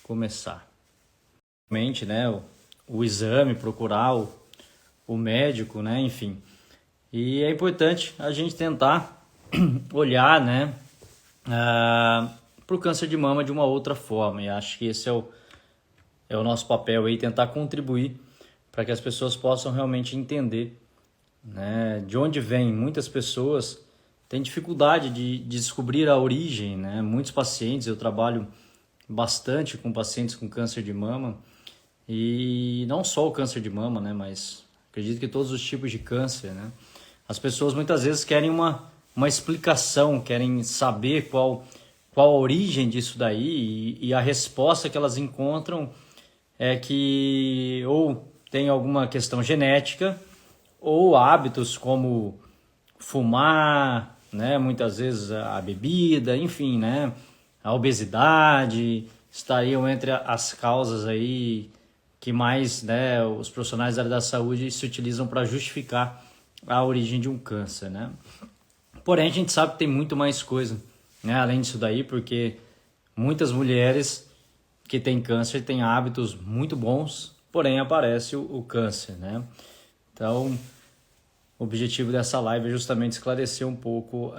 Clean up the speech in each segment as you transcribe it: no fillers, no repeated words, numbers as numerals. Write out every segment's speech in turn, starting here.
começar. Realmente, né, o exame, procurar o médico, né, enfim. E é importante a gente tentar olhar, né, para o câncer de mama de uma outra forma. E acho que esse é o nosso papel aí, tentar contribuir para que as pessoas possam realmente entender, né, de onde vem. Muitas pessoas têm dificuldade de descobrir a origem, né? Muitos pacientes, eu trabalho bastante com pacientes com câncer de mama, e não só o câncer de mama, né, mas acredito que todos os tipos de câncer, né? As pessoas muitas vezes querem uma explicação, querem saber qual a origem disso daí, e a resposta que elas encontram é que ou tem alguma questão genética ou hábitos como fumar, né, muitas vezes a bebida, enfim, né, a obesidade estariam entre as causas aí que mais, né, os profissionais da área da saúde se utilizam para justificar a origem de um câncer, né? Porém, a gente sabe que tem muito mais coisa, né, além disso daí, porque muitas mulheres que têm câncer têm hábitos muito bons, porém aparece o câncer, né? Então, o objetivo dessa live é justamente esclarecer um pouco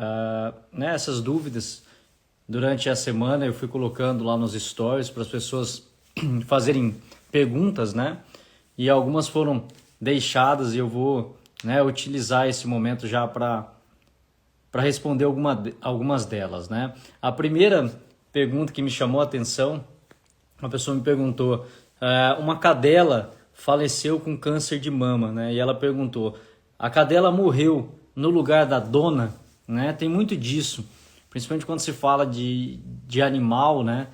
né, essas dúvidas. Durante a semana eu fui colocando lá nos stories para as pessoas fazerem perguntas, né? E algumas foram deixadas e eu vou, né, utilizar esse momento já para responder algumas delas, né? A primeira pergunta que me chamou a atenção, uma pessoa me perguntou, uma cadela faleceu com câncer de mama, né? E ela perguntou, a cadela morreu no lugar da dona, né? Tem muito disso, principalmente quando se fala de animal, né?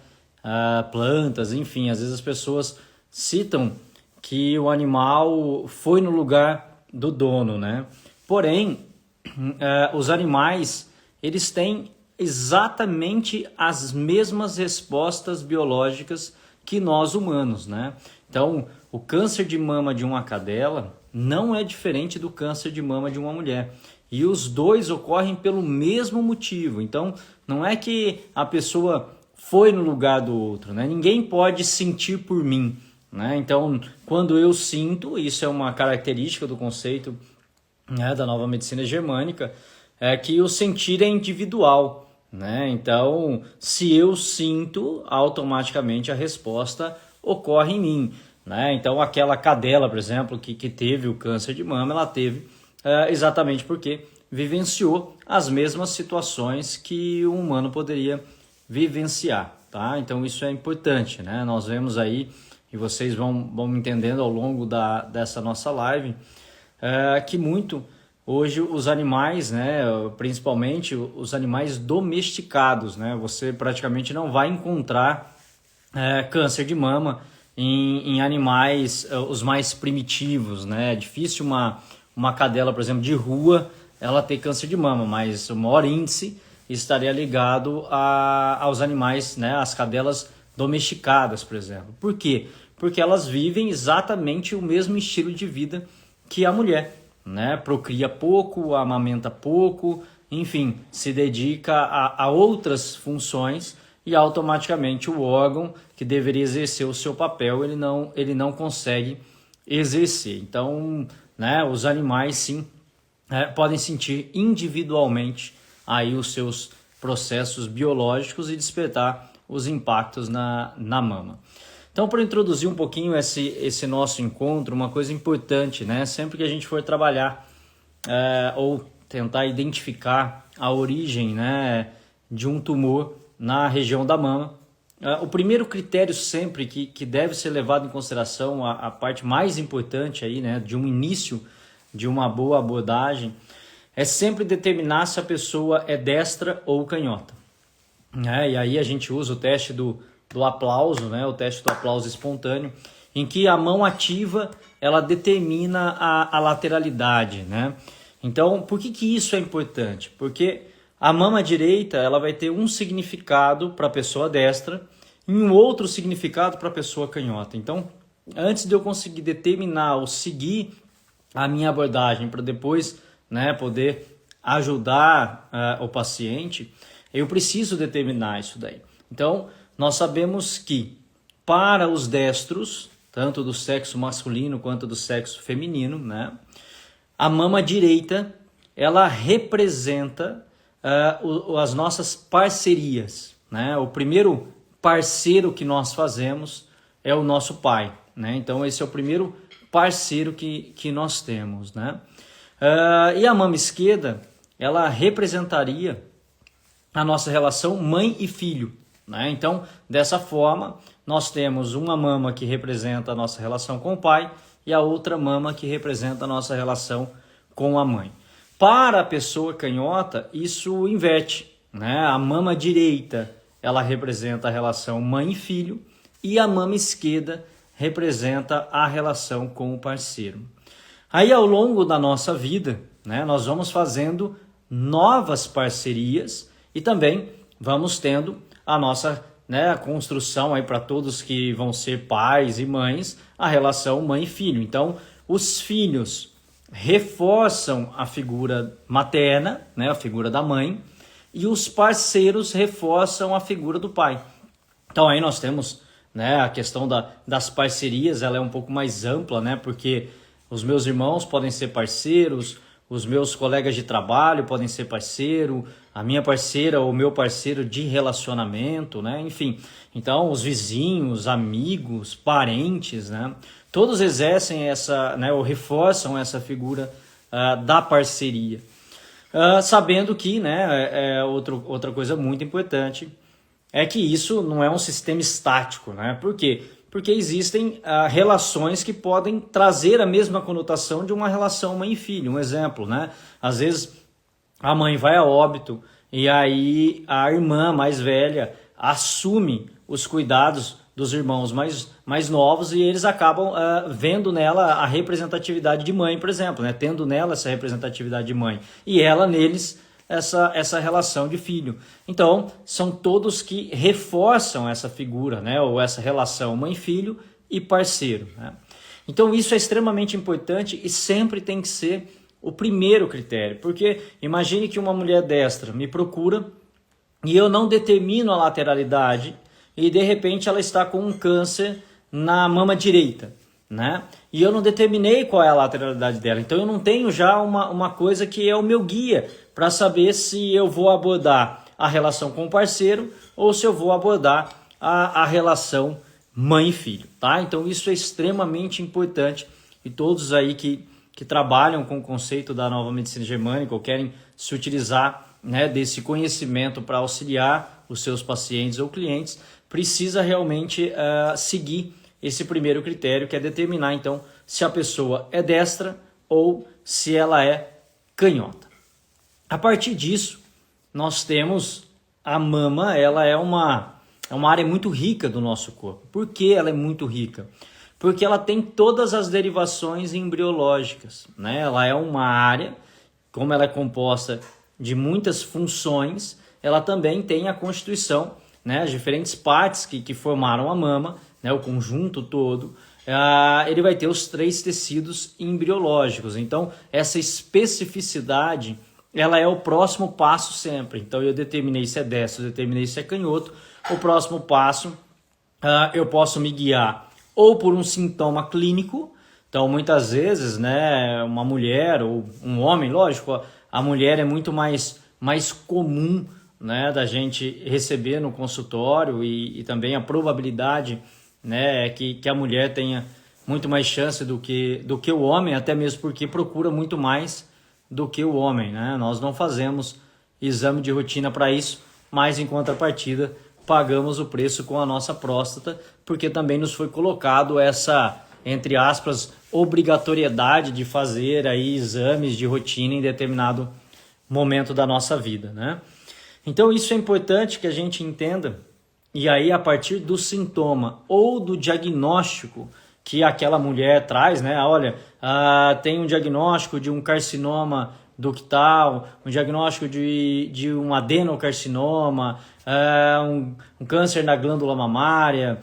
Plantas, enfim, às vezes as pessoas citam que o animal foi no lugar do dono, né? Porém, os animais, eles têm exatamente as mesmas respostas biológicas que nós humanos, né? Então, o câncer de mama de uma cadela não é diferente do câncer de mama de uma mulher. E os dois ocorrem pelo mesmo motivo. Então, não é que a pessoa foi no lugar do outro, né? Ninguém pode sentir por mim, né? Então, quando eu sinto, isso é uma característica do conceito, né, da nova medicina germânica, é que o sentir é individual, né? Então, se eu sinto, automaticamente a resposta ocorre em mim, né? Então, aquela cadela, por exemplo, que teve o câncer de mama, ela teve exatamente porque vivenciou as mesmas situações que o humano poderia vivenciar, tá? Então, isso é importante, né? Nós vemos aí, e vocês vão entendendo ao longo dessa nossa live, que muito hoje os animais, né, principalmente os animais domesticados, né, você praticamente não vai encontrar câncer de mama em animais os mais primitivos, né? É difícil uma cadela, por exemplo, de rua, ela ter câncer de mama, mas o maior índice estaria ligado aos animais, né, as cadelas domesticadas, por exemplo. Por quê? Porque elas vivem exatamente o mesmo estilo de vida que a mulher, né? Procria pouco, amamenta pouco, enfim, se dedica a outras funções e automaticamente o órgão que deveria exercer o seu papel, ele não consegue exercer. Então, né, os animais sim podem sentir individualmente aí os seus processos biológicos e despertar os impactos na mama. Então, para introduzir um pouquinho esse nosso encontro, uma coisa importante, né? Sempre que a gente for trabalhar ou tentar identificar a origem, né, de um tumor na região da mama, o primeiro critério sempre que deve ser levado em consideração, a parte mais importante aí, né, de um início de uma boa abordagem, é sempre determinar se a pessoa é destra ou canhota. E aí a gente usa o teste do aplauso, né? O teste do aplauso espontâneo, em que a mão ativa ela determina a lateralidade, né? Então, por que isso é importante? Porque a mama direita ela vai ter um significado para a pessoa destra e um outro significado para a pessoa canhota. Então, antes de eu conseguir determinar ou seguir a minha abordagem para depois, né, poder ajudar o paciente, eu preciso determinar isso daí. Então, nós sabemos que para os destros, tanto do sexo masculino quanto do sexo feminino, né? A mama direita, ela representa as nossas parcerias, né? O primeiro parceiro que nós fazemos é o nosso pai, né? Então esse é o primeiro parceiro que nós temos, né? E a mama esquerda, ela representaria a nossa relação mãe e filho, né? Então, dessa forma, nós temos uma mama que representa a nossa relação com o pai e a outra mama que representa a nossa relação com a mãe. Para a pessoa canhota, isso inverte, né? A mama direita, ela representa a relação mãe e filho e a mama esquerda representa a relação com o parceiro. Aí, ao longo da nossa vida, né, nós vamos fazendo novas parcerias e também vamos tendo a nossa, né, a construção aí para todos que vão ser pais e mães, a relação mãe e filho. Então, os filhos reforçam a figura materna, né, a figura da mãe, e os parceiros reforçam a figura do pai. Então aí nós temos, né, a questão das parcerias, ela é um pouco mais ampla, né, porque os meus irmãos podem ser parceiros, os meus colegas de trabalho podem ser parceiro, a minha parceira ou meu parceiro de relacionamento, né, enfim. Então os vizinhos, amigos, parentes, né, todos exercem essa, né, ou reforçam essa figura da parceria. Sabendo que, né, outra coisa muito importante é que isso não é um sistema estático, né? Por quê? Porque existem relações que podem trazer a mesma conotação de uma relação mãe e filho. Um exemplo, né? Às vezes a mãe vai a óbito e aí a irmã mais velha assume os cuidados dos irmãos mais novos e eles acabam vendo nela a representatividade de mãe, por exemplo, né? Tendo nela essa representatividade de mãe e ela neles essa relação de filho. Então, são todos que reforçam essa figura, né? Ou essa relação mãe-filho e parceiro, né? Então, isso é extremamente importante e sempre tem que ser o primeiro critério, porque imagine que uma mulher destra me procura e eu não determino a lateralidade e de repente ela está com um câncer na mama direita, né? E eu não determinei qual é a lateralidade dela, então eu não tenho já uma coisa que é o meu guia para saber se eu vou abordar a relação com o parceiro ou se eu vou abordar a relação mãe e filho, tá? Então isso é extremamente importante e todos aí que trabalham com o conceito da nova medicina germânica ou querem se utilizar, né, desse conhecimento para auxiliar os seus pacientes ou clientes, precisa realmente seguir esse primeiro critério, que é determinar então se a pessoa é destra ou se ela é canhota. A partir disso, nós temos a mama, ela é uma área muito rica do nosso corpo. Por que ela é muito rica? Porque ela tem todas as derivações embriológicas, né? Ela é uma área, como ela é composta de muitas funções, ela também tem a constituição, né? As diferentes partes que formaram a mama, né? O conjunto todo, ele vai ter os 3 tecidos embriológicos. Então, essa especificidade, ela é o próximo passo sempre. Então, eu determinei se é destro, eu determinei se é canhoto. O próximo passo, eu posso me guiar ou por um sintoma clínico. Então, muitas vezes, né, uma mulher ou um homem, lógico, a mulher é muito mais comum, né, da gente receber no consultório e também a probabilidade, né, é que a mulher tenha muito mais chance do que o homem, até mesmo porque procura muito mais do que o homem, né? Nós não fazemos exame de rotina para isso, mas em contrapartida pagamos o preço com a nossa próstata, porque também nos foi colocado essa, entre aspas, obrigatoriedade de fazer aí exames de rotina em determinado momento da nossa vida, né? Então isso é importante que a gente entenda, e aí a partir do sintoma ou do diagnóstico que aquela mulher traz, né? Olha, tem um diagnóstico de um carcinoma ductal, um diagnóstico de um adenocarcinoma, um câncer na glândula mamária,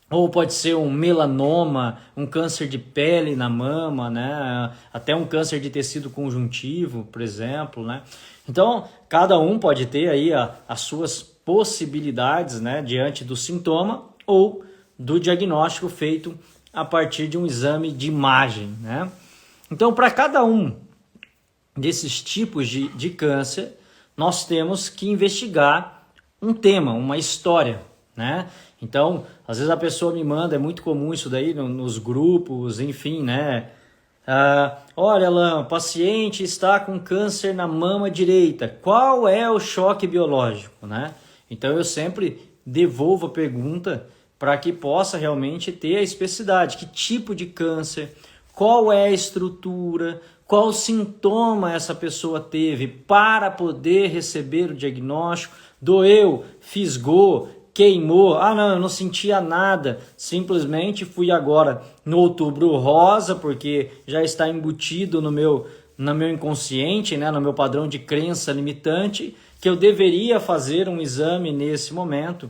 ou pode ser um melanoma, um câncer de pele na mama, né? Até um câncer de tecido conjuntivo, por exemplo, né? Então, cada um pode ter aí as suas possibilidades, né, diante do sintoma ou do diagnóstico feito a partir de um exame de imagem, né? Então, para cada um desses tipos de câncer, nós temos que investigar um tema, uma história, né? Então, às vezes a pessoa me manda, é muito comum isso daí nos grupos, enfim, né? Olha, Alan, o paciente está com câncer na mama direita. Qual é o choque biológico, né? Então, eu sempre devolvo a pergunta para que possa realmente ter a especificidade. Que tipo de câncer? Qual é a estrutura? Qual sintoma essa pessoa teve para poder receber o diagnóstico? Doeu? Fisgou? Queimou? Não, eu não sentia nada. Simplesmente fui agora no Outubro Rosa, porque já está embutido no meu inconsciente, né, no meu padrão de crença limitante, que eu deveria fazer um exame nesse momento,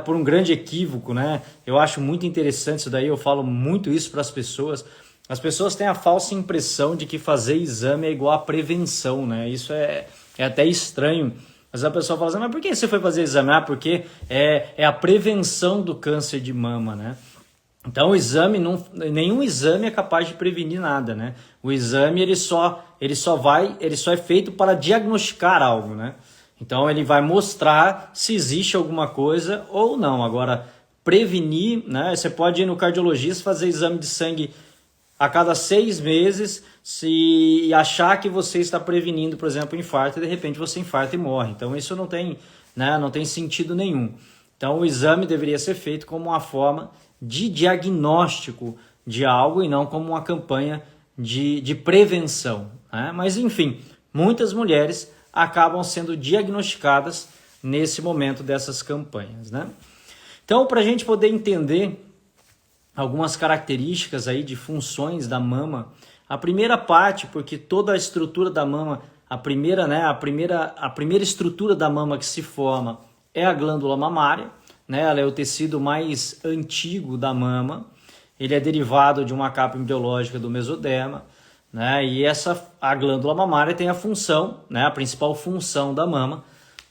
por um grande equívoco, né? Eu acho muito interessante isso daí, eu falo muito isso para as pessoas. As pessoas têm a falsa impressão de que fazer exame é igual a prevenção, né? Isso é até estranho. Mas a pessoa fala assim, mas por que você foi fazer exame? Porque é a prevenção do câncer de mama, né? Então o exame, nenhum exame é capaz de prevenir nada, né? O exame ele só é feito para diagnosticar algo, né? Então ele vai mostrar se existe alguma coisa ou não. Agora, prevenir, né? Você pode ir no cardiologista fazer exame de sangue a cada 6 meses, se achar que você está prevenindo, por exemplo, infarto, e de repente você infarta e morre. Então isso não tem, né, não tem sentido nenhum. Então o exame deveria ser feito como uma forma de diagnóstico de algo e não como uma campanha de prevenção, né? Mas enfim, muitas mulheres acabam sendo diagnosticadas nesse momento dessas campanhas, né? Então, para a gente poder entender algumas características aí de funções da mama, a primeira parte, porque toda a estrutura da mama, a primeira estrutura da mama que se forma é a glândula mamária, né? Ela é o tecido mais antigo da mama, ele é derivado de uma capa embriológica do mesoderma, né? E a glândula mamária tem a função, né? A principal função da mama,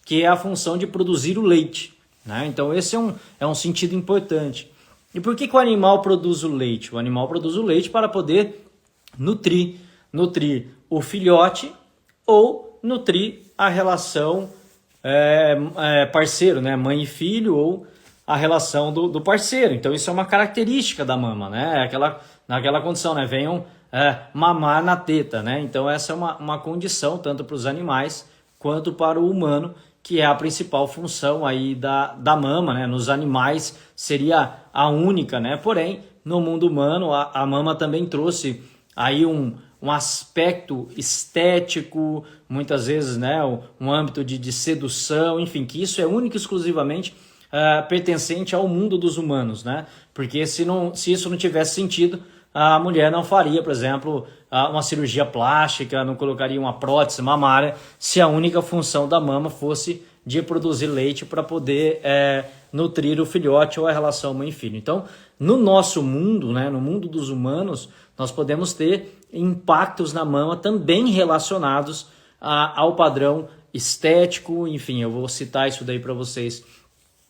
que é a função de produzir o leite, né? Então esse é um sentido importante. E por que o animal produz o leite? O animal produz o leite para poder nutrir o filhote ou nutrir a relação parceiro, né? Mãe e filho, ou a relação do parceiro. Então isso é uma característica da mama, né? Naquela condição, né? Venham mamar na teta, né? Então essa é uma condição tanto para os animais quanto para o humano, que é a principal função aí da mama, né? Nos animais seria a única, né? Porém, no mundo humano, a mama também trouxe aí um aspecto estético, muitas vezes, né? Um âmbito de sedução, enfim, que isso é único e exclusivamente pertencente ao mundo dos humanos, né? Porque se isso não tivesse sentido, a mulher não faria, por exemplo, uma cirurgia plástica, não colocaria uma prótese mamária, se a única função da mama fosse de produzir leite para poder nutrir o filhote ou a relação mãe-filho. Então, no nosso mundo, né, no mundo dos humanos, nós podemos ter impactos na mama também relacionados ao padrão estético, enfim, eu vou citar isso daí para vocês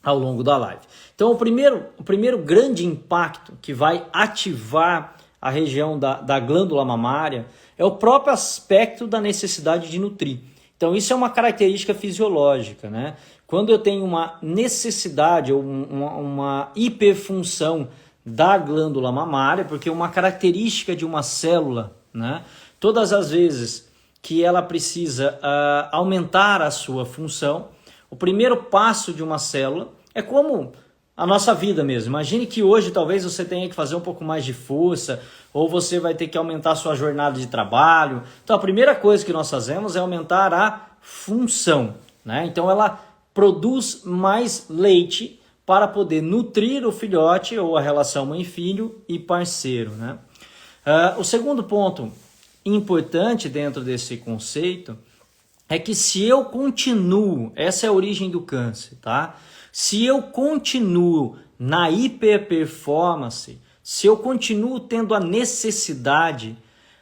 ao longo da live. Então, o primeiro grande impacto que vai ativar a região da glândula mamária é o próprio aspecto da necessidade de nutrir. Então, isso é uma característica fisiológica, né? Quando eu tenho uma necessidade ou uma hiperfunção da glândula mamária, porque uma característica de uma célula, né? Todas as vezes que ela precisa aumentar a sua função, o primeiro passo de uma célula é como a nossa vida mesmo. Imagine que hoje talvez você tenha que fazer um pouco mais de força, ou você vai ter que aumentar a sua jornada de trabalho. Então a primeira coisa que nós fazemos é aumentar a função, né? Então ela produz mais leite para poder nutrir o filhote ou a relação mãe-filho e parceiro, né? O segundo ponto importante dentro desse conceito é que se eu continuo, essa é a origem do câncer, tá? Se eu continuo na hiperperformance, se eu continuo tendo a necessidade,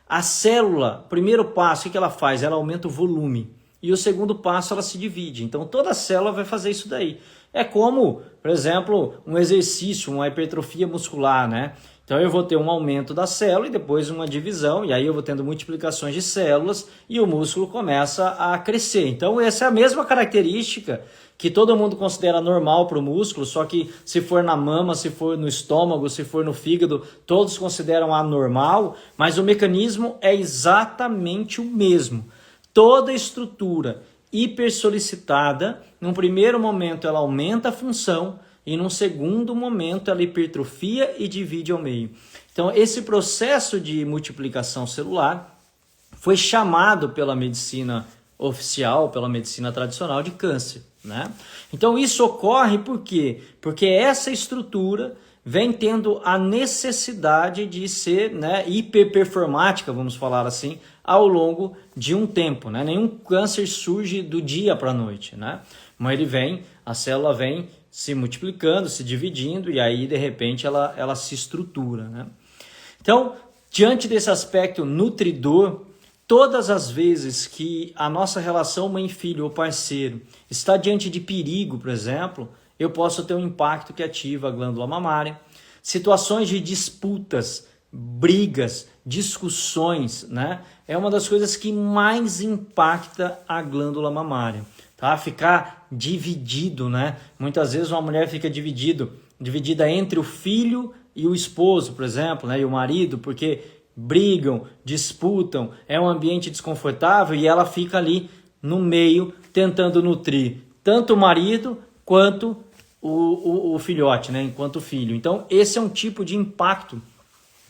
a célula, primeiro passo, o que ela faz? Ela aumenta o volume. E o segundo passo, ela se divide. Então toda célula vai fazer isso daí. É como por exemplo, um exercício, uma hipertrofia muscular, né? Então eu vou ter um aumento da célula e depois uma divisão, e aí eu vou tendo multiplicações de células e o músculo começa a crescer. Então essa é a mesma característica que todo mundo considera normal para o músculo, só que se for na mama, se for no estômago, se for no fígado, todos consideram anormal, mas o mecanismo é exatamente o mesmo. Toda estrutura hipersolicitada, num primeiro momento ela aumenta a função, e num segundo momento ela hipertrofia e divide ao meio. Então esse processo de multiplicação celular foi chamado pela medicina oficial, pela medicina tradicional de câncer, né? Então isso ocorre por quê? Porque essa estrutura vem tendo a necessidade de ser, né, hiperperformática, vamos falar assim, ao longo de um tempo, né? Nenhum câncer surge do dia para a noite, né? Mas ele vem, a célula vem se multiplicando, se dividindo, e aí de repente ela se estrutura, né? Então, diante desse aspecto nutridor, todas as vezes que a nossa relação mãe-filho ou parceiro está diante de perigo, por exemplo, eu posso ter um impacto que ativa a glândula mamária. Situações de disputas, brigas, discussões, né? É uma das coisas que mais impacta a glândula mamária. Tá? Ficar dividido, né? Muitas vezes uma mulher fica dividida entre o filho e o esposo, por exemplo, né? E o marido, porque brigam, disputam, é um ambiente desconfortável e ela fica ali no meio tentando nutrir tanto o marido quanto o filhote, né? Enquanto filho. Então esse é um tipo de impacto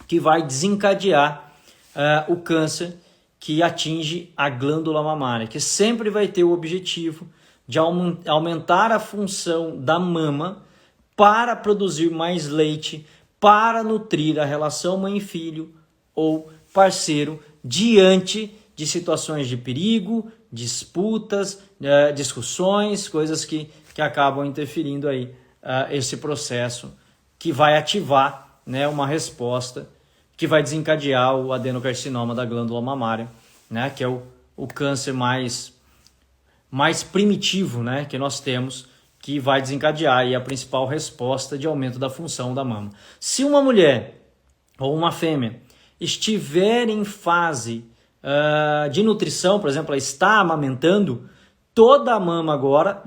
que vai desencadear o câncer que atinge a glândula mamária, que sempre vai ter o objetivo de aumentar a função da mama para produzir mais leite, para nutrir a relação mãe-filho ou parceiro diante de situações de perigo, disputas, discussões, coisas que acabam interferindo aí esse processo que vai ativar, né, uma resposta que vai desencadear o adenocarcinoma da glândula mamária, né, que é o câncer mais primitivo, né, que nós temos, que vai desencadear aí a principal resposta de aumento da função da mama. Se uma mulher ou uma fêmea estiver em fase de nutrição, por exemplo, ela está amamentando, toda a mama agora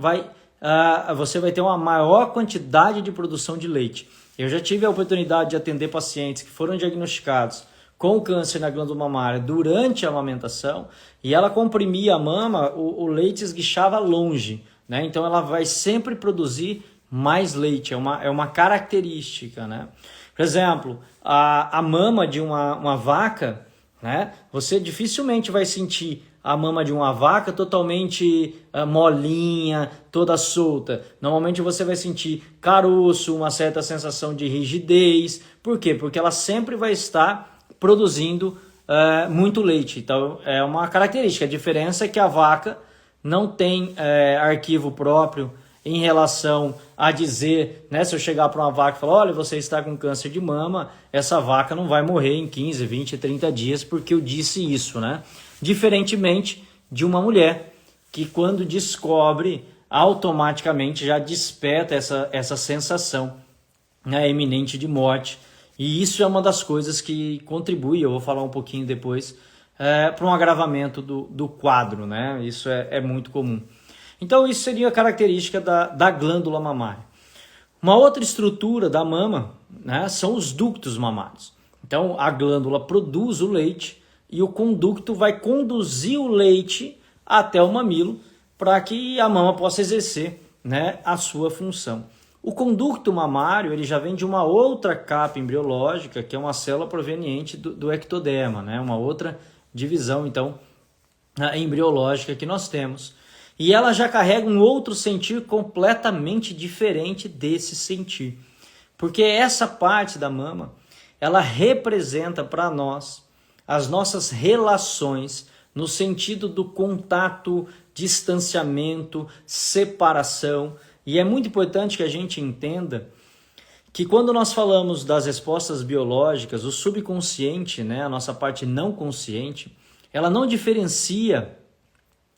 você vai ter uma maior quantidade de produção de leite. Eu já tive a oportunidade de atender pacientes que foram diagnosticados com câncer na glândula mamária durante a amamentação e ela comprimia a mama, o leite esguichava longe, né? Então ela vai sempre produzir mais leite, é uma característica, né? Por exemplo, a mama de uma vaca, né? Você dificilmente vai sentir a mama de uma vaca totalmente molinha, toda solta. Normalmente você vai sentir caroço, uma certa sensação de rigidez. Por quê? Porque ela sempre vai estar produzindo muito leite. Então é uma característica. A diferença é que a vaca não tem arquivo próprio em relação a dizer, né, se eu chegar para uma vaca e falar, olha, você está com câncer de mama, essa vaca não vai morrer em 15, 20, 30 dias porque eu disse isso, né? Diferentemente de uma mulher que quando descobre, automaticamente já desperta essa sensação, né, iminente de morte. E isso é uma das coisas que contribui, eu vou falar um pouquinho depois, para um agravamento do quadro, né? Isso é muito comum. Então isso seria a característica da glândula mamária. Uma outra estrutura da mama, né, são os ductos mamários. Então a glândula produz o leite e o conducto vai conduzir o leite até o mamilo para que a mama possa exercer, né, a sua função. O conducto mamário ele já vem de uma outra capa embriológica, que é uma célula proveniente do ectoderma, né, uma outra divisão então embriológica que nós temos. E ela já carrega um outro sentir completamente diferente desse sentir. Porque essa parte da mama, ela representa para nós as nossas relações no sentido do contato, distanciamento, separação. E é muito importante que a gente entenda que quando nós falamos das respostas biológicas, o subconsciente, né, a nossa parte não consciente, ela não diferencia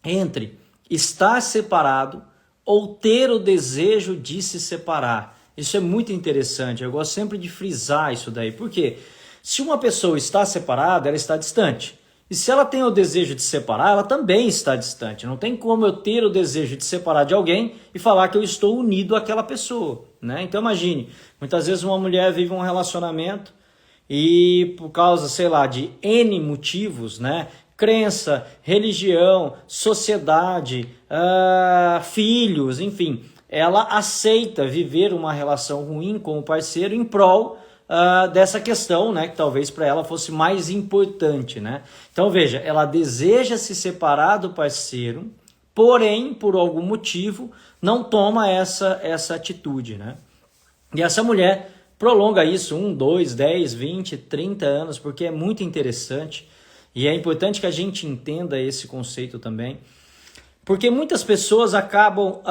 entre estar separado ou ter o desejo de se separar. Isso é muito interessante, eu gosto sempre de frisar isso daí. Por quê? Se uma pessoa está separada, ela está distante. E se ela tem o desejo de se separar, ela também está distante. Não tem como eu ter o desejo de separar de alguém e falar que eu estou unido àquela pessoa, né? Então imagine, muitas vezes uma mulher vive um relacionamento e por causa, sei lá, de N motivos, né? Crença, religião, sociedade, filhos, enfim, ela aceita viver uma relação ruim com o parceiro em prol dessa questão, né, que talvez para ela fosse mais importante, né? Então veja, ela deseja se separar do parceiro, porém, por algum motivo, não toma essa atitude, né? E essa mulher prolonga isso 1, 2, 10, 20, 30 anos, porque é muito interessante e é importante que a gente entenda esse conceito também, porque muitas pessoas acabam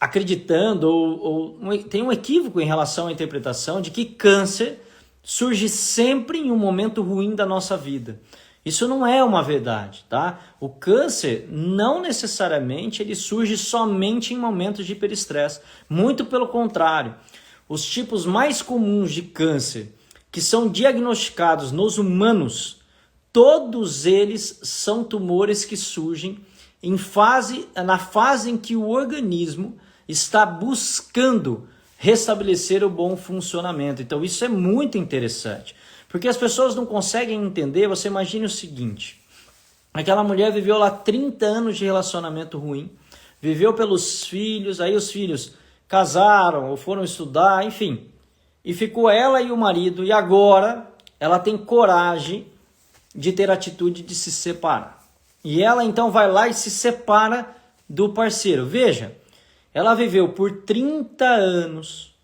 acreditando ou tem um equívoco em relação à interpretação de que câncer surge sempre em um momento ruim da nossa vida. Isso não é uma verdade, tá? O câncer não necessariamente ele surge somente em momentos de hiperestresse. Muito pelo contrário. Os tipos mais comuns de câncer que são diagnosticados nos humanos, todos eles são tumores que surgem na fase em que o organismo está buscando restabelecer o bom funcionamento. Então isso é muito interessante, porque as pessoas não conseguem entender. Você imagine o seguinte, aquela mulher viveu lá 30 anos de relacionamento ruim, viveu pelos filhos, aí os filhos casaram ou foram estudar, enfim, e ficou ela e o marido, e agora ela tem coragem de ter a atitude de se separar. E ela então vai lá e se separa do parceiro. Veja, ela viveu por 30 anos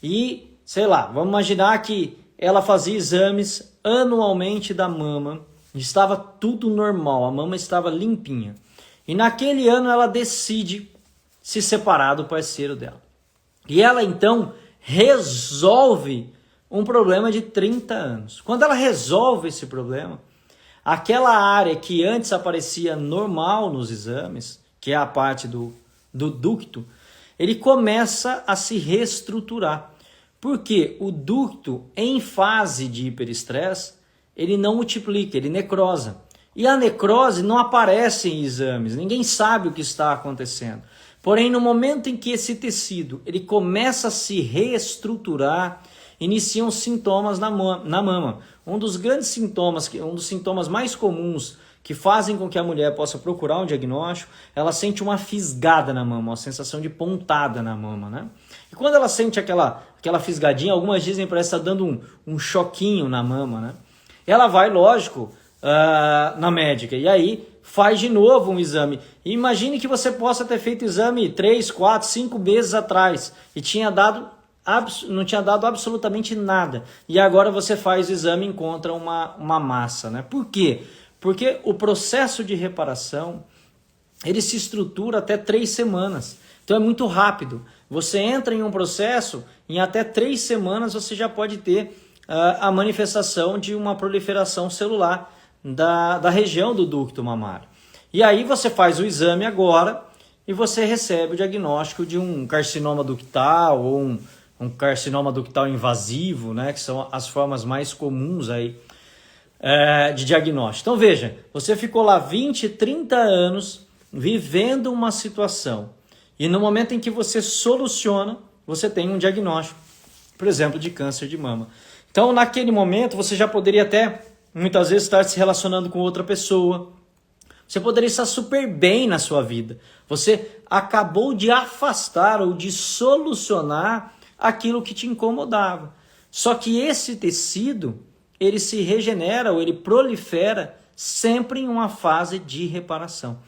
e, sei lá, vamos imaginar que ela fazia exames anualmente da mama, estava tudo normal, a mama estava limpinha. E naquele ano ela decide se separar do parceiro dela. E ela então resolve um problema de 30 anos. Quando ela resolve esse problema, aquela área que antes aparecia normal nos exames, que é a parte do ducto, ele começa a se reestruturar. Porque o ducto, em fase de hiperestresse, ele não multiplica, ele necrosa. E a necrose não aparece em exames, ninguém sabe o que está acontecendo. Porém, no momento em que esse tecido ele começa a se reestruturar, iniciam sintomas na mama. Um dos grandes sintomas, um dos sintomas mais comuns que fazem com que a mulher possa procurar um diagnóstico, ela sente uma fisgada na mama, uma sensação de pontada na mama, né? E quando ela sente aquela fisgadinha, algumas dizem que parece estar dando um choquinho na mama, né? Ela vai, lógico, na médica, e aí faz de novo um exame. E imagine que você possa ter feito exame 3, 4, 5 meses atrás e não tinha dado absolutamente nada. E agora você faz o exame e encontra uma massa, né? Por quê? Porque o processo de reparação, ele se estrutura até 3 semanas. Então é muito rápido. Você entra em um processo, em até 3 semanas você já pode ter a manifestação de uma proliferação celular da região do ducto mamário. E aí você faz o exame agora e você recebe o diagnóstico de um carcinoma ductal ou um carcinoma ductal invasivo, né, que são as formas mais comuns aí de diagnóstico. Então veja, você ficou lá 20, 30 anos vivendo uma situação e no momento em que você soluciona, você tem um diagnóstico, por exemplo, de câncer de mama. Então naquele momento você já poderia até muitas vezes estar se relacionando com outra pessoa, você poderia estar super bem na sua vida, você acabou de afastar ou de solucionar aquilo que te incomodava. Só que esse tecido, ele se regenera ou ele prolifera sempre em uma fase de reparação.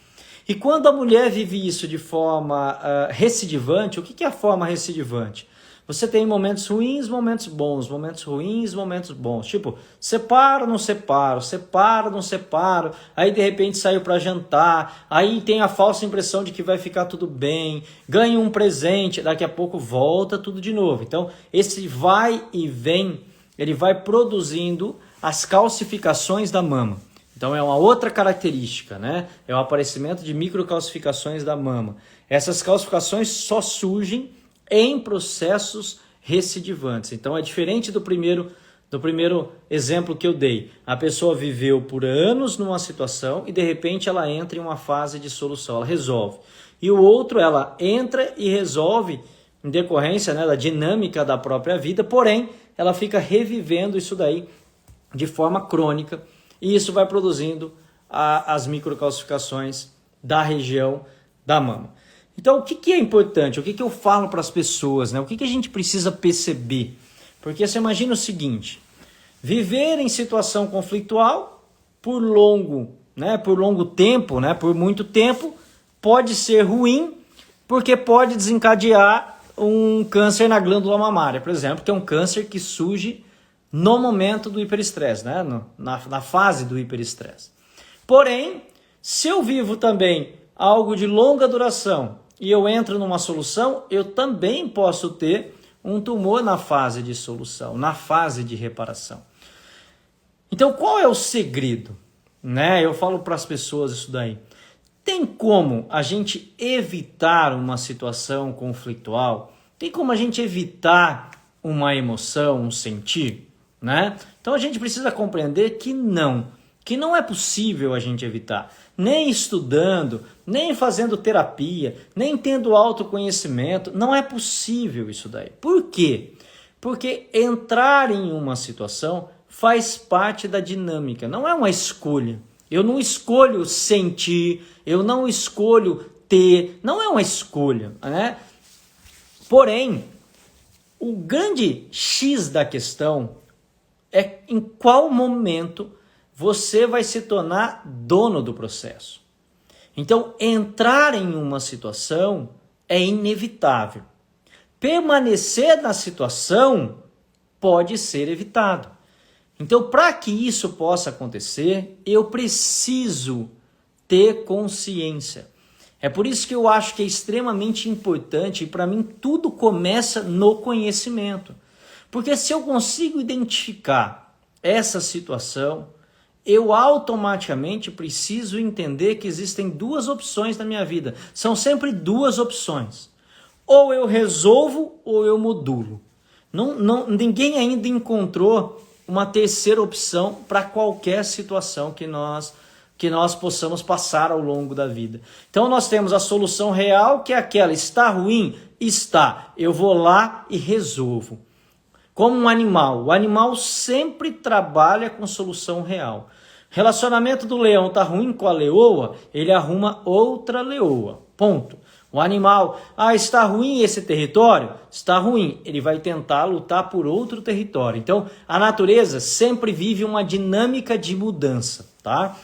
E quando a mulher vive isso de forma recidivante, o que é a forma recidivante? Você tem momentos ruins, momentos bons, momentos ruins, momentos bons. Tipo, separo, não separo, separo, não separo. Aí de repente saiu para jantar, aí tem a falsa impressão de que vai ficar tudo bem, ganha um presente, daqui a pouco volta tudo de novo. Então, esse vai e vem, ele vai produzindo as calcificações da mama. Então é uma outra característica, né? É o aparecimento de microcalcificações da mama. Essas calcificações só surgem em processos recidivantes. Então é diferente do primeiro exemplo que eu dei. A pessoa viveu por anos numa situação e de repente ela entra em uma fase de solução, ela resolve. E o outro, ela entra e resolve em decorrência, né, da dinâmica da própria vida, porém ela fica revivendo isso daí de forma crônica e isso vai produzindo as microcalcificações da região da mama. Então, o que é importante? O que eu falo para as pessoas? Né? O que a gente precisa perceber? Porque você imagina o seguinte, viver em situação conflitual por longo tempo, né, por muito tempo, pode ser ruim, porque pode desencadear um câncer na glândula mamária, por exemplo, que é um câncer que surge no momento do hiperestresse, né, na fase do hiperestresse. Porém, se eu vivo também algo de longa duração e eu entro numa solução, eu também posso ter um tumor na fase de solução, na fase de reparação. Então, qual é o segredo? Né? Eu falo para as pessoas isso daí. Tem como a gente evitar uma situação conflitual? Tem como a gente evitar uma emoção, um sentir? Né? Então, a gente precisa compreender que não é possível a gente evitar. Nem estudando, nem fazendo terapia, nem tendo autoconhecimento, não é possível isso daí. Por quê? Porque entrar em uma situação faz parte da dinâmica, não é uma escolha. Eu não escolho sentir, eu não escolho ter, não é uma escolha, né? Porém, o grande X da questão é em qual momento você vai se tornar dono do processo. Então, entrar em uma situação é inevitável. Permanecer na situação pode ser evitado. Então, para que isso possa acontecer, eu preciso ter consciência. É por isso que eu acho que é extremamente importante, e para mim tudo começa no conhecimento. Porque se eu consigo identificar essa situação, eu automaticamente preciso entender que existem duas opções na minha vida. São sempre duas opções. Ou eu resolvo ou eu modulo. Ninguém ainda encontrou uma terceira opção para qualquer situação que nós possamos passar ao longo da vida. Então nós temos a solução real, que é aquela: está ruim? Está. Eu vou lá e resolvo. Como um animal. O animal sempre trabalha com solução real. Relacionamento do leão está ruim com a leoa, ele arruma outra leoa. Ponto. O animal, está ruim esse território? Está ruim. Ele vai tentar lutar por outro território. Então, a natureza sempre vive uma dinâmica de mudança, tá?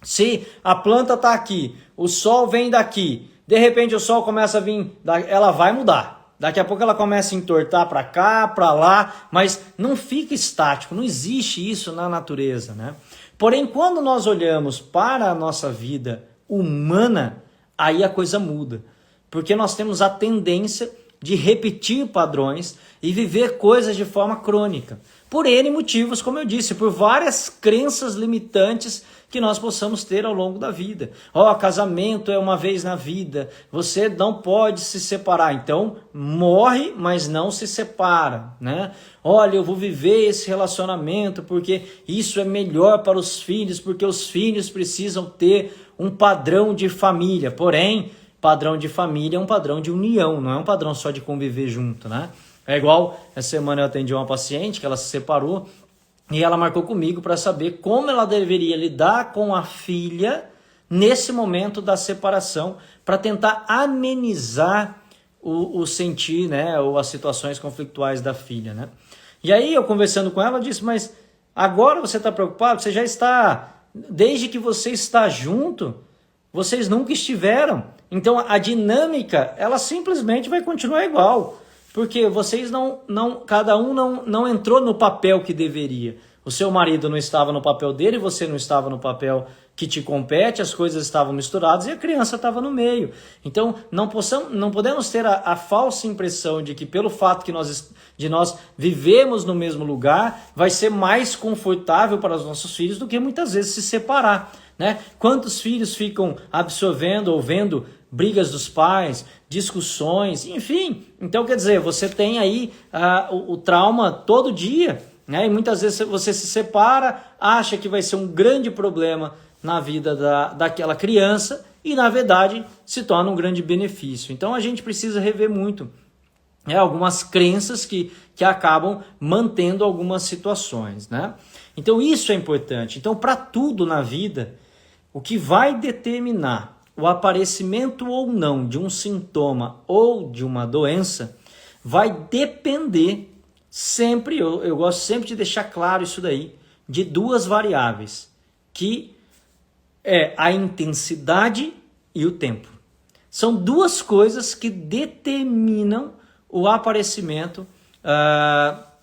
Se a planta está aqui, o sol vem daqui, de repente o sol começa a vir, ela vai mudar. Daqui a pouco ela começa a entortar para cá, para lá, mas não fica estático, não existe isso na natureza, né? Porém, quando nós olhamos para a nossa vida humana, aí a coisa muda. Porque nós temos a tendência de repetir padrões e viver coisas de forma crônica. Por N motivos, como eu disse, por várias crenças limitantes que nós possamos ter ao longo da vida. Casamento é uma vez na vida, você não pode se separar, então morre, mas não se separa, né? Olha, eu vou viver esse relacionamento porque isso é melhor para os filhos, porque os filhos precisam ter um padrão de família, porém, padrão de família é um padrão de união, não é um padrão só de conviver junto, né? É igual, essa semana eu atendi uma paciente que ela se separou e ela marcou comigo para saber como ela deveria lidar com a filha nesse momento da separação, para tentar amenizar o sentir, né, ou as situações conflituais da filha, né? E aí eu conversando com ela, disse, mas agora você está preocupado? Você já está, desde que você está junto, vocês nunca estiveram. Então a dinâmica, ela simplesmente vai continuar igual. Porque vocês cada um não entrou no papel que deveria. O seu marido não estava no papel dele, você não estava no papel que te compete, as coisas estavam misturadas e a criança estava no meio. Então, não podemos ter a falsa impressão de que pelo fato de nós vivemos no mesmo lugar, vai ser mais confortável para os nossos filhos do que muitas vezes se separar, né? Quantos filhos ficam absorvendo ou vendo brigas dos pais, discussões, enfim. Então, quer dizer, você tem aí o trauma todo dia, né? E muitas vezes você se separa, acha que vai ser um grande problema na vida daquela criança e, na verdade, se torna um grande benefício. Então, a gente precisa rever muito algumas crenças que acabam mantendo algumas situações, né? Então, isso é importante. Então, para tudo na vida, o que vai determinar o aparecimento ou não de um sintoma ou de uma doença vai depender sempre, eu gosto sempre de deixar claro isso daí, de duas variáveis, que é a intensidade e o tempo. São duas coisas que determinam o aparecimento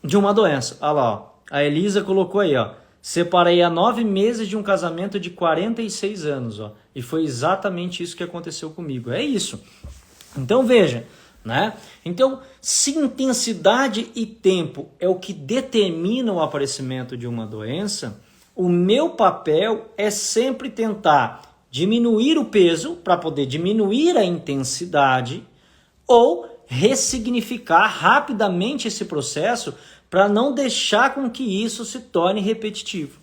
de uma doença. Olha lá, ó, a Elisa colocou aí, ó, separei há 9 meses de um casamento de 46 anos, ó, e foi exatamente isso que aconteceu comigo. É isso. Então veja, né? Então, se intensidade e tempo é o que determina o aparecimento de uma doença, o meu papel é sempre tentar diminuir o peso para poder diminuir a intensidade ou ressignificar rapidamente esse processo para não deixar com que isso se torne repetitivo.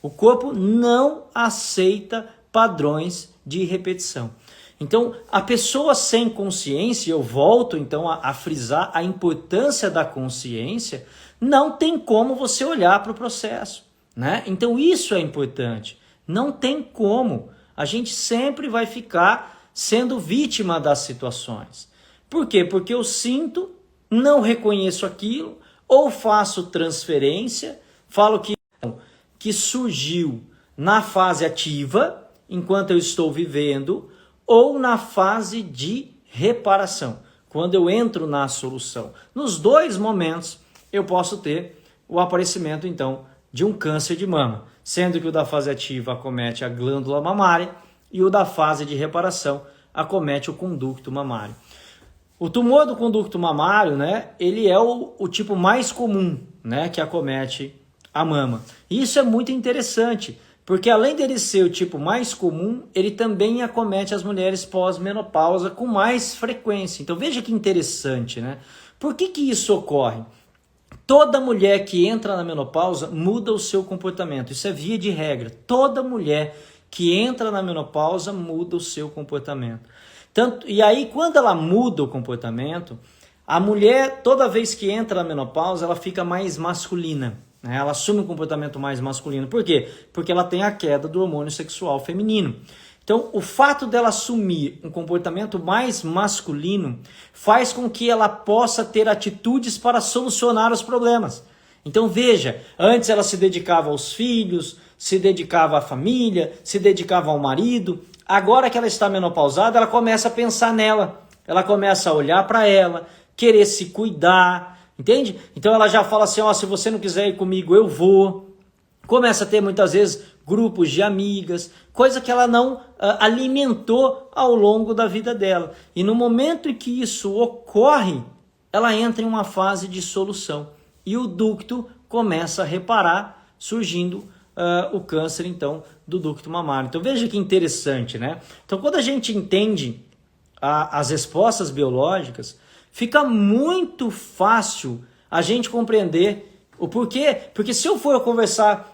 O corpo não aceita padrões de repetição. Então, a pessoa sem consciência, eu volto então a frisar a importância da consciência, não tem como você olhar para o processo, né? Então, isso é importante. Não tem como. A gente sempre vai ficar sendo vítima das situações. Por quê? Porque eu sinto, não reconheço aquilo, ou faço transferência, falo que surgiu na fase ativa, enquanto eu estou vivendo, ou na fase de reparação, quando eu entro na solução. Nos dois momentos, eu posso ter o aparecimento, então, de um câncer de mama, sendo que o da fase ativa acomete a glândula mamária e o da fase de reparação acomete o conducto mamário. O tumor do conducto mamário, né, ele é o tipo mais comum, né, que acomete a mama. E isso é muito interessante, porque além dele ser o tipo mais comum, ele também acomete as mulheres pós-menopausa com mais frequência. Então veja que interessante, né? Por que isso ocorre? Toda mulher que entra na menopausa muda o seu comportamento. Isso é via de regra. Toda mulher que entra na menopausa muda o seu comportamento. E aí, quando ela muda o comportamento, a mulher, toda vez que entra na menopausa, ela fica mais masculina, né? Ela assume um comportamento mais masculino. Por quê? Porque ela tem a queda do hormônio sexual feminino. Então, o fato dela assumir um comportamento mais masculino faz com que ela possa ter atitudes para solucionar os problemas. Então, veja, antes ela se dedicava aos filhos, se dedicava à família, se dedicava ao marido. Agora que ela está menopausada, ela começa a pensar nela, ela começa a olhar para ela, querer se cuidar, entende? Então ela já fala assim, ó, se você não quiser ir comigo, eu vou. Começa a ter muitas vezes grupos de amigas, coisa que ela não alimentou ao longo da vida dela. E no momento em que isso ocorre, ela entra em uma fase de solução. E o ducto começa a reparar, surgindo o câncer, então, do ducto mamário. Então veja que interessante, né? Então quando a gente entende as respostas biológicas, fica muito fácil a gente compreender o porquê. Porque se eu for conversar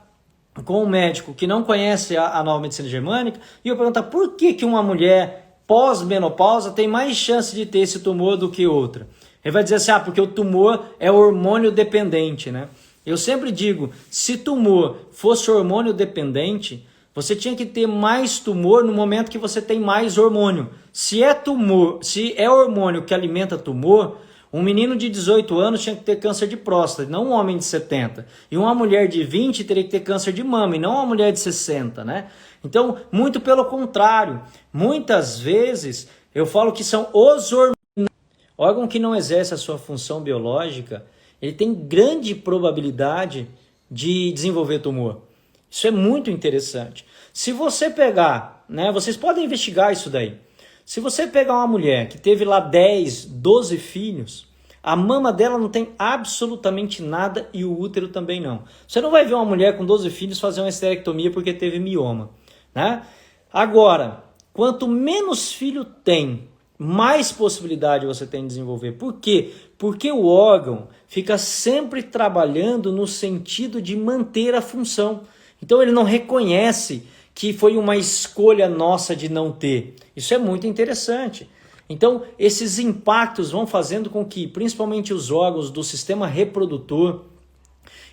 com um médico que não conhece a nova medicina germânica e eu perguntar por que uma mulher pós-menopausa tem mais chance de ter esse tumor do que outra, ele vai dizer assim, porque o tumor é hormônio dependente, né? Eu sempre digo, se tumor fosse hormônio dependente, você tinha que ter mais tumor no momento que você tem mais hormônio. Se é hormônio que alimenta tumor, um menino de 18 anos tinha que ter câncer de próstata, não um homem de 70. E uma mulher de 20 teria que ter câncer de mama, e não uma mulher de 60, né? Então, muito pelo contrário. Muitas vezes, eu falo que são os hormônios. Órgão que não exerce a sua função biológica, ele tem grande probabilidade de desenvolver tumor. Isso é muito interessante. Se você pegar, né, vocês podem investigar isso daí. Se você pegar uma mulher que teve lá 10, 12 filhos, a mama dela não tem absolutamente nada e o útero também não. Você não vai ver uma mulher com 12 filhos fazer uma esterectomia porque teve mioma, né? Agora, quanto menos filho tem, mais possibilidade você tem de desenvolver. Por quê? Porque o órgão fica sempre trabalhando no sentido de manter a função. Então ele não reconhece que foi uma escolha nossa de não ter. Isso é muito interessante. Então esses impactos vão fazendo com que, principalmente os órgãos do sistema reprodutor,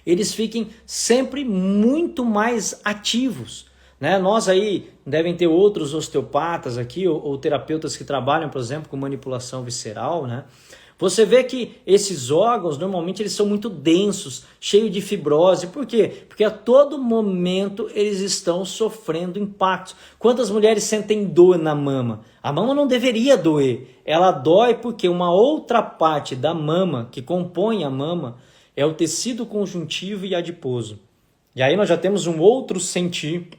eles fiquem sempre muito mais ativos. Né? Nós aí devem ter outros osteopatas aqui, ou terapeutas que trabalham, por exemplo, com manipulação visceral, né? Você vê que esses órgãos, normalmente, eles são muito densos, cheios de fibrose. Por quê? Porque a todo momento eles estão sofrendo impactos. Quantas mulheres sentem dor na mama? A mama não deveria doer. Ela dói porque uma outra parte da mama, que compõe a mama, é o tecido conjuntivo e adiposo. E aí nós já temos um outro sentir,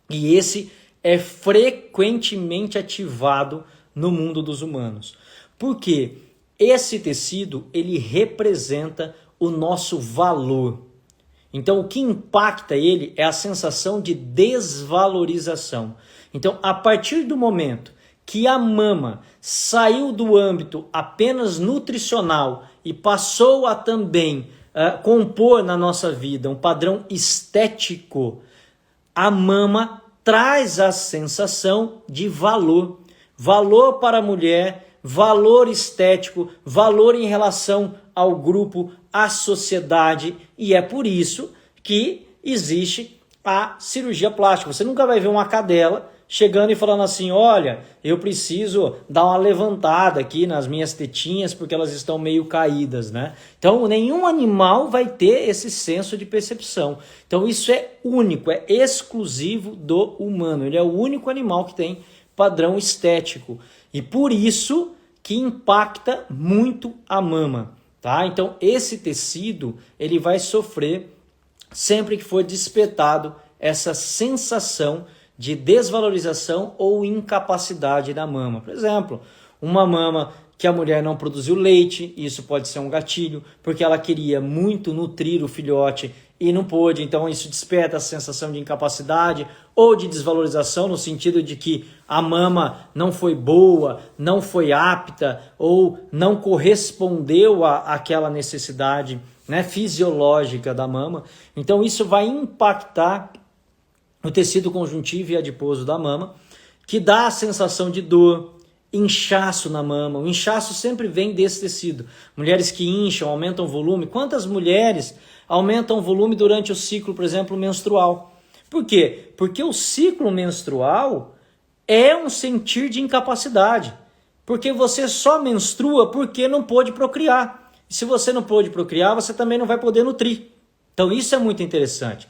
e esse é frequentemente ativado no mundo dos humanos. Por quê? Esse tecido, ele representa o nosso valor. Então, o que impacta ele é a sensação de desvalorização. Então, a partir do momento que a mama saiu do âmbito apenas nutricional e passou a também compor na nossa vida um padrão estético, a mama traz a sensação de valor. Valor para a mulher, valor estético, valor em relação ao grupo, à sociedade, e é por isso que existe a cirurgia plástica. Você nunca vai ver uma cadela chegando e falando assim, olha, eu preciso dar uma levantada aqui nas minhas tetinhas porque elas estão meio caídas, né? Então, nenhum animal vai ter esse senso de percepção. Então, isso é único, é exclusivo do humano. Ele é o único animal que tem padrão estético. E por isso que impacta muito a mama, tá? Então, esse tecido, ele vai sofrer sempre que for despetado essa sensação de desvalorização ou incapacidade da mama. Por exemplo, uma mama que a mulher não produziu leite, isso pode ser um gatilho, porque ela queria muito nutrir o filhote e não pôde, então isso desperta a sensação de incapacidade ou de desvalorização, no sentido de que a mama não foi boa, não foi apta ou não correspondeu àquela necessidade, né, fisiológica da mama. Então isso vai impactar o tecido conjuntivo e adiposo da mama, que dá a sensação de dor, inchaço na mama. O inchaço sempre vem desse tecido. Mulheres que incham, aumentam o volume. Quantas mulheres aumentam o volume durante o ciclo, por exemplo, menstrual? Por quê? Porque o ciclo menstrual é um sentir de incapacidade. Porque você só menstrua porque não pôde procriar. E se você não pôde procriar, você também não vai poder nutrir. Então isso é muito interessante.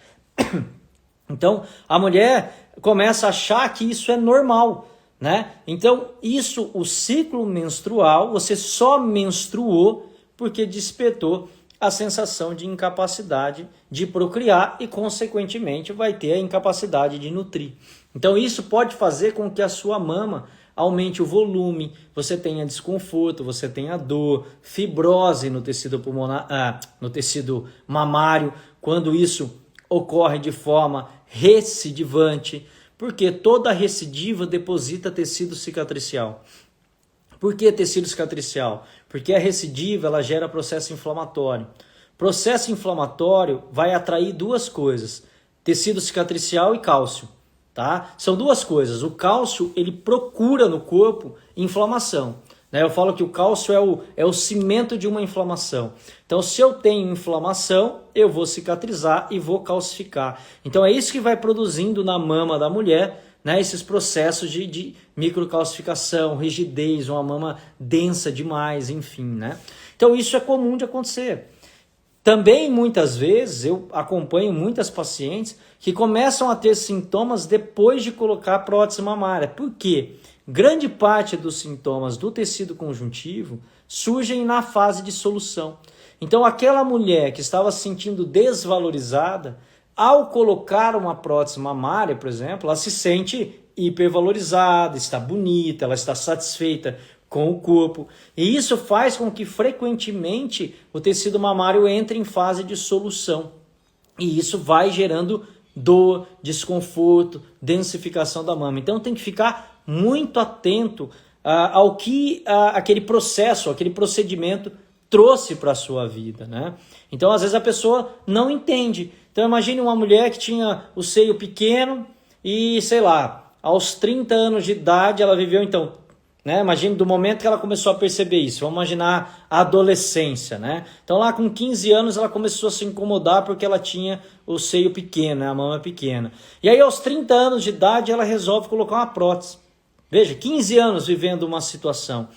Então, a mulher começa a achar que isso é normal, né? Então, isso, o ciclo menstrual, você só menstruou porque despertou a sensação de incapacidade de procriar e, consequentemente, vai ter a incapacidade de nutrir. Então, isso pode fazer com que a sua mama aumente o volume, você tenha desconforto, você tenha dor, fibrose no tecido pulmonar, no tecido mamário, quando isso ocorre de forma recidivante, porque toda recidiva deposita tecido cicatricial. Por que tecido cicatricial? Porque a recidiva ela gera processo inflamatório. Processo inflamatório vai atrair duas coisas, tecido cicatricial e cálcio. Tá? São duas coisas. O cálcio ele procura no corpo inflamação. Eu falo que o cálcio é o cimento de uma inflamação. Então, se eu tenho inflamação, eu vou cicatrizar e vou calcificar. Então, é isso que vai produzindo na mama da mulher, né, esses processos de microcalcificação, rigidez, uma mama densa demais, enfim. Né? Então, isso é comum de acontecer. Também, muitas vezes, eu acompanho muitas pacientes que começam a ter sintomas depois de colocar prótese mamária. Por quê? Grande parte dos sintomas do tecido conjuntivo surgem na fase de solução. Então, aquela mulher que estava se sentindo desvalorizada Ao colocar uma prótese mamária, por exemplo, ela se sente hipervalorizada, está bonita, ela está satisfeita com o corpo. E isso faz com que frequentemente o tecido mamário entre em fase de solução. E isso vai gerando dor, desconforto, densificação da mama. Então tem que ficar muito atento ao que aquele processo, aquele procedimento trouxe para a sua vida, né? Então às vezes a pessoa não entende. Então imagine uma mulher que tinha o seio pequeno e, sei lá, aos 30 anos de idade ela viveu então, né? Imagine do momento que ela começou a perceber isso. Vamos imaginar a adolescência, né? Então lá com 15 anos ela começou a se incomodar porque ela tinha o seio pequeno, né? A mama pequena. E aí aos 30 anos de idade ela resolve colocar uma prótese. Veja, 15 anos vivendo uma situação.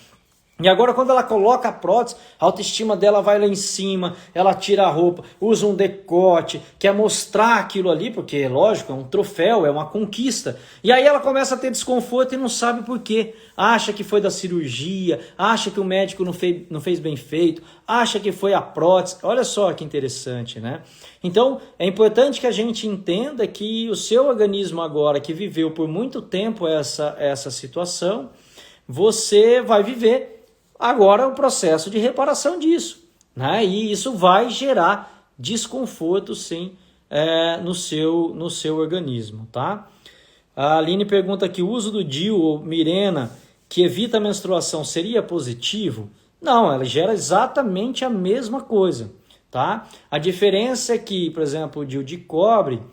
E agora quando ela coloca a prótese, a autoestima dela vai lá em cima, ela tira a roupa, usa um decote, quer mostrar aquilo ali, porque lógico, é um troféu, é uma conquista. E aí ela começa a ter desconforto e não sabe por quê. Acha que foi da cirurgia, acha que o médico não fez bem feito, acha que foi a prótese. Olha só que interessante, né? Então é importante que a gente entenda que o seu organismo agora, que viveu por muito tempo essa situação, você vai viver agora o processo de reparação disso, né? E isso vai gerar desconforto, sim, no seu organismo, tá? A Aline pergunta aqui, o uso do DIU ou Mirena, que evita a menstruação, seria positivo? Não, ela gera exatamente a mesma coisa, tá? A diferença é que, por exemplo, o DIU de cobre,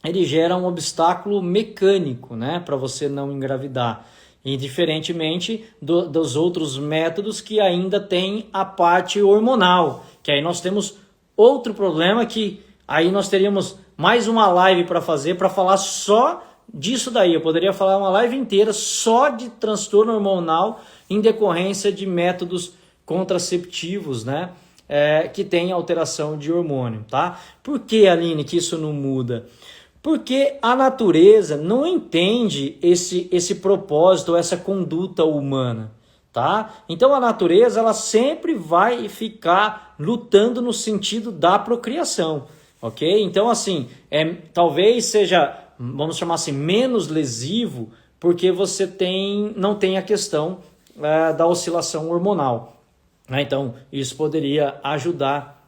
ele gera um obstáculo mecânico, né? Para você não engravidar. E diferentemente dos outros métodos que ainda tem a parte hormonal, que aí nós temos outro problema que aí nós teríamos mais uma live para fazer, para falar só disso daí. Eu poderia falar uma live inteira só de transtorno hormonal em decorrência de métodos contraceptivos, né? Que tem alteração de hormônio, tá? Por que, Aline, que isso não muda? Porque a natureza não entende esse propósito, essa conduta humana, tá? Então a natureza ela sempre vai ficar lutando no sentido da procriação, ok? Então assim, talvez seja, vamos chamar assim, menos lesivo, porque você não tem a questão da oscilação hormonal, né? Então isso poderia ajudar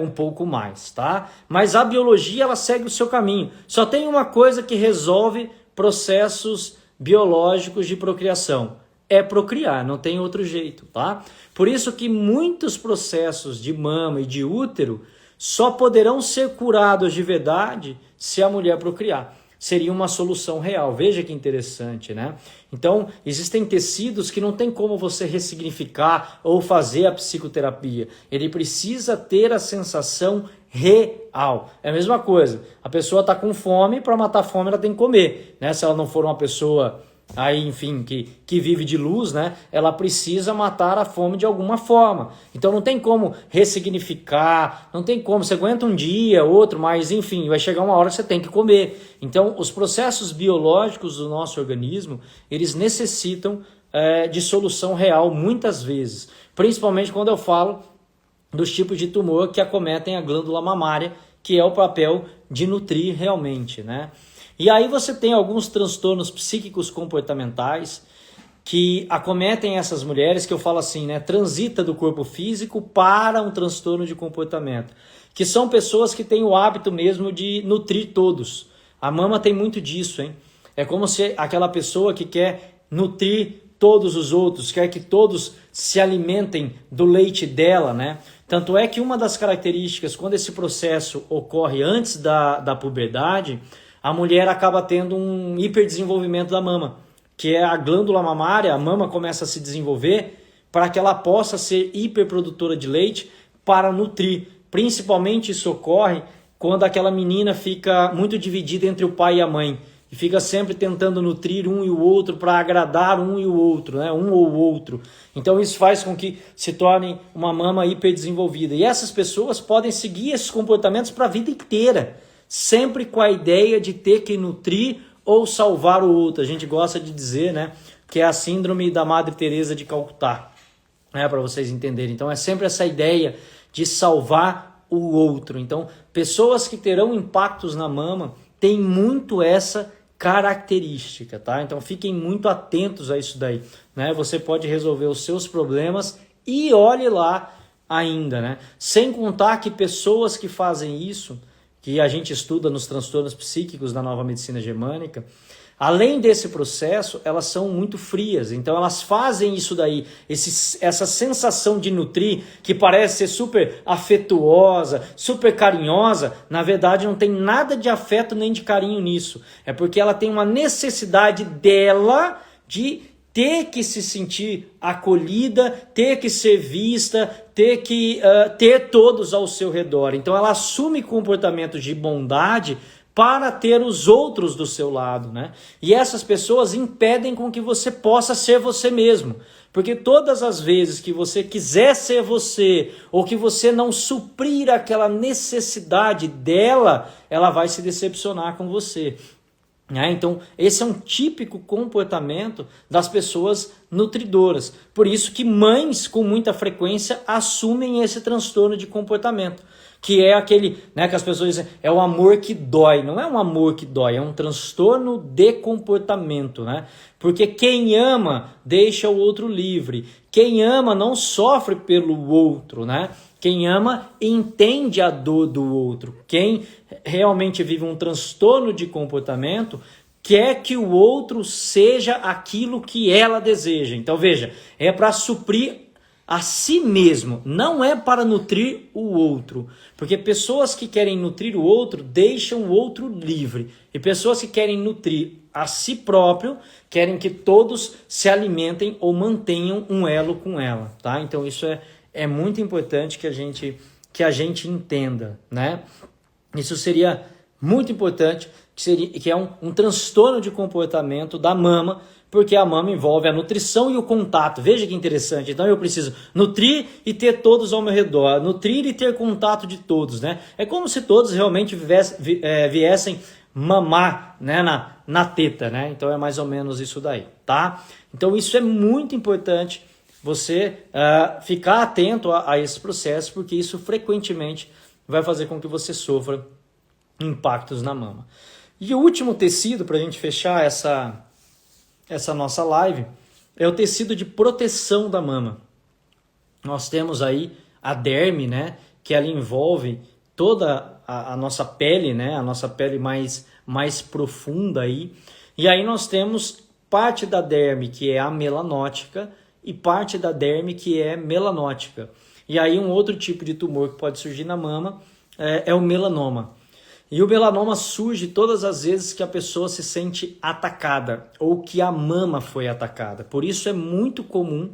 um pouco mais, tá? Mas a biologia ela segue o seu caminho. Só tem uma coisa que resolve processos biológicos de procriação. É procriar, não tem outro jeito, tá? Por isso que muitos processos de mama e de útero só poderão ser curados de verdade se a mulher procriar. Seria uma solução real. Veja que interessante, né? Então, existem tecidos que não tem como você ressignificar ou fazer a psicoterapia. Ele precisa ter a sensação real. É a mesma coisa. A pessoa está com fome, para matar a fome ela tem que comer, né? Se ela não for uma pessoa aí, enfim, que vive de luz, né? Ela precisa matar a fome de alguma forma. Então não tem como ressignificar, não tem como, você aguenta um dia, outro, mas enfim, vai chegar uma hora que você tem que comer. Então os processos biológicos do nosso organismo, eles necessitam de solução real muitas vezes, principalmente quando eu falo dos tipos de tumor que acometem a glândula mamária, que é o papel de nutrir realmente, né? E aí você tem alguns transtornos psíquicos comportamentais que acometem essas mulheres, que eu falo assim, né, transita do corpo físico para um transtorno de comportamento, que são pessoas que têm o hábito mesmo de nutrir todos. A mama tem muito disso, hein? É como se aquela pessoa que quer nutrir todos os outros, quer que todos se alimentem do leite dela, né? Tanto é que uma das características, quando esse processo ocorre antes da puberdade, a mulher acaba tendo um hiperdesenvolvimento da mama, que é a glândula mamária, a mama começa a se desenvolver para que ela possa ser hiperprodutora de leite para nutrir. Principalmente isso ocorre quando aquela menina fica muito dividida entre o pai e a mãe, e fica sempre tentando nutrir um e o outro para agradar um e o outro, né? Um ou o outro. Então isso faz com que se torne uma mama hiperdesenvolvida. E essas pessoas podem seguir esses comportamentos para a vida inteira, sempre com a ideia de ter que nutrir ou salvar o outro. A gente gosta de dizer, né, que é a síndrome da Madre Teresa de Calcutá, né, para vocês entenderem. Então é sempre essa ideia de salvar o outro. Então, pessoas que terão impactos na mama têm muito essa característica, tá? Então, fiquem muito atentos a isso daí, né? Você pode resolver os seus problemas e olhe lá ainda, né? Sem contar que pessoas que fazem isso, que a gente estuda nos transtornos psíquicos da nova medicina germânica, além desse processo, elas são muito frias. Então elas fazem isso daí, essa sensação de nutrir, que parece ser super afetuosa, super carinhosa, na verdade não tem nada de afeto nem de carinho nisso. É porque ela tem uma necessidade dela de ter que se sentir acolhida, ter que ser vista, ter que ter todos ao seu redor. Então ela assume comportamentos de bondade para ter os outros do seu lado, né? E essas pessoas impedem com que você possa ser você mesmo. Porque todas as vezes que você quiser ser você, ou que você não suprir aquela necessidade dela, ela vai se decepcionar com você. Então, esse é um típico comportamento das pessoas nutridoras. Por isso que mães, com muita frequência, assumem esse transtorno de comportamento. Que é aquele, né, que as pessoas dizem, é o amor que dói. Não é um amor que dói, é um transtorno de comportamento, né? Porque quem ama deixa o outro livre. Quem ama não sofre pelo outro, né? Quem ama entende a dor do outro. Quem realmente vive um transtorno de comportamento quer que o outro seja aquilo que ela deseja. Então veja, é para suprir a si mesmo, não é para nutrir o outro. Porque pessoas que querem nutrir o outro deixam o outro livre. E pessoas que querem nutrir a si próprio querem que todos se alimentem ou mantenham um elo com ela, tá? Então isso é muito importante que a gente entenda, né? Isso seria muito importante, que é um transtorno de comportamento da mama, porque a mama envolve a nutrição e o contato. Veja que interessante. Então eu preciso nutrir e ter todos ao meu redor, nutrir e ter contato de todos, né? É como se todos realmente viessem mamar, né, na teta, né? Então é mais ou menos isso daí, tá? Então isso é muito importante, você ficar atento a esse processo, porque isso frequentemente vai fazer com que você sofra impactos na mama. E o último tecido, para a gente fechar essa nossa live, é o tecido de proteção da mama. Nós temos aí a derme, né, que ela envolve toda a nossa pele, né, a nossa pele mais profunda aí. E aí nós temos parte da derme que é a melanótica e parte da derme que é melanótica. E aí um outro tipo de tumor que pode surgir na mama é o melanoma. E o melanoma surge todas as vezes que a pessoa se sente atacada ou que a mama foi atacada. Por isso é muito comum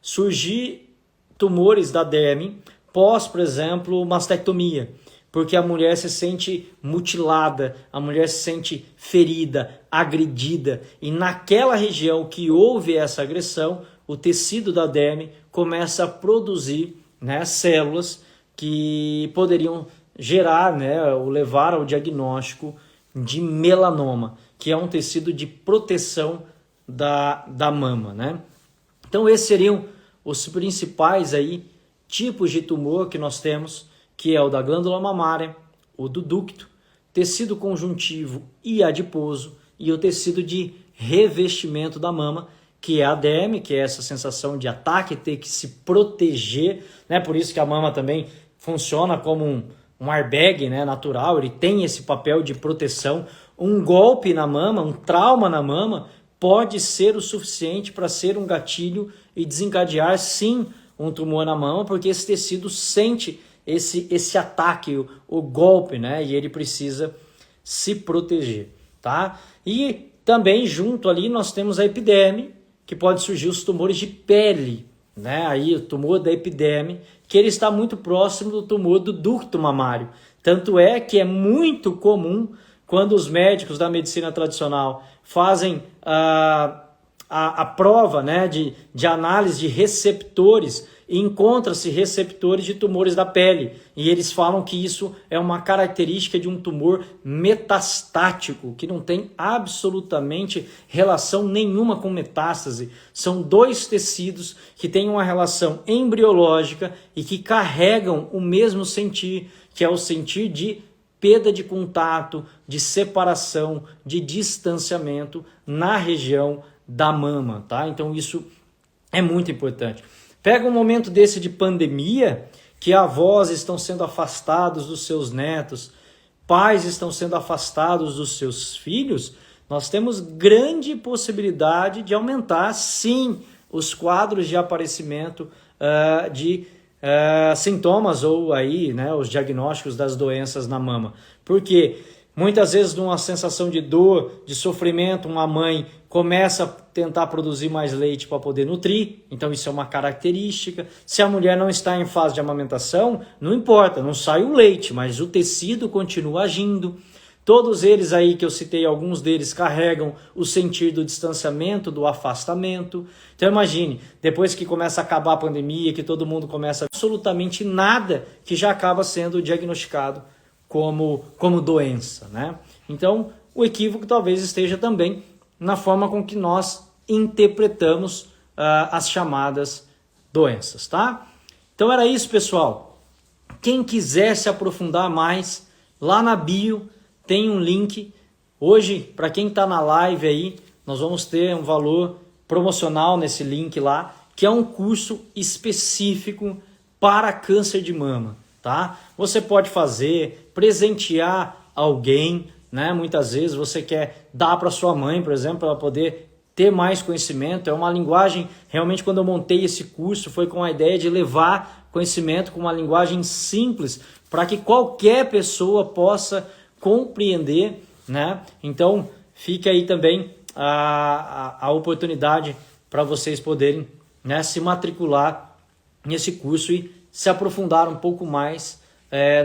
surgir tumores da derme pós, por exemplo, mastectomia. Porque a mulher se sente mutilada, a mulher se sente ferida, agredida. E naquela região que houve essa agressão, o tecido da derme começa a produzir, né, células que poderiam gerar, né, ou levar ao diagnóstico de melanoma, que é um tecido de proteção da mama, né? Então esses seriam os principais aí tipos de tumor que nós temos, que é o da glândula mamária, o do ducto, tecido conjuntivo e adiposo, e o tecido de revestimento da mama, que é a derme, que é essa sensação de ataque, ter que se proteger, né? Por isso que a mama também funciona como um airbag, né, natural, ele tem esse papel de proteção. Um golpe na mama, um trauma na mama, pode ser o suficiente para ser um gatilho e desencadear, sim, um tumor na mama, porque esse tecido sente esse ataque, o golpe, né, e ele precisa se proteger, tá? E também junto ali nós temos a epiderme, que pode surgir os tumores de pele, né? Aí o tumor da epiderme, que ele está muito próximo do tumor do ducto mamário. Tanto é que é muito comum quando os médicos da medicina tradicional fazem a prova, né, de análise de receptores e encontra-se receptores de tumores da pele. E eles falam que isso é uma característica de um tumor metastático, que não tem absolutamente relação nenhuma com metástase. São dois tecidos que têm uma relação embriológica e que carregam o mesmo sentir, que é o sentir de perda de contato, de separação, de distanciamento na região da mama, tá? Então isso é muito importante. Pega um momento desse de pandemia, que avós estão sendo afastados dos seus netos, pais estão sendo afastados dos seus filhos, nós temos grande possibilidade de aumentar, sim, os quadros de aparecimento de sintomas ou aí, né, os diagnósticos das doenças na mama. Porque muitas vezes numa sensação de dor, de sofrimento, uma mãe começa a tentar produzir mais leite para poder nutrir, então isso é uma característica. Se a mulher não está em fase de amamentação, não importa, não sai o leite, mas o tecido continua agindo. Todos eles aí que eu citei, alguns deles carregam o sentir do distanciamento, do afastamento. Então imagine, depois que começa a acabar a pandemia, que todo mundo começa absolutamente nada, que já acaba sendo diagnosticado como doença, né? Então o equívoco talvez esteja também na forma com que nós interpretamos as chamadas doenças, tá? Então era isso, pessoal. Quem quiser se aprofundar mais, lá na bio tem um link. Hoje, para quem está na live aí, nós vamos ter um valor promocional nesse link lá, que é um curso específico para câncer de mama, tá? Você pode fazer, presentear alguém, né? Muitas vezes você quer dar para sua mãe, por exemplo, para poder ter mais conhecimento. É uma linguagem, realmente quando eu montei esse curso, foi com a ideia de levar conhecimento com uma linguagem simples, para que qualquer pessoa possa compreender, né? Então fica aí também a oportunidade para vocês poderem, né, se matricular nesse curso e se aprofundar um pouco mais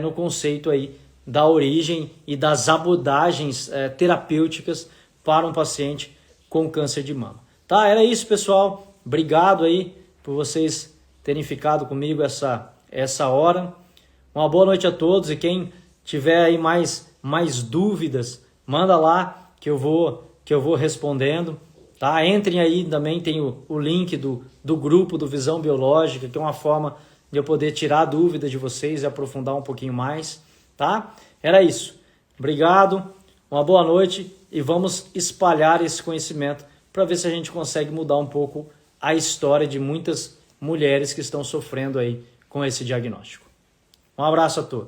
no conceito aí da origem e das abordagens terapêuticas para um paciente com câncer de mama. Tá? Era isso, pessoal. Obrigado aí por vocês terem ficado comigo essa hora. Uma boa noite a todos, e quem tiver aí mais dúvidas, manda lá que eu vou respondendo, tá? Entrem aí, também tem o link do grupo do Visão Biológica, que é uma forma de eu poder tirar dúvidas de vocês e aprofundar um pouquinho mais, tá? Era isso. Obrigado, uma boa noite, e vamos espalhar esse conhecimento para ver se a gente consegue mudar um pouco a história de muitas mulheres que estão sofrendo aí com esse diagnóstico. Um abraço a todos.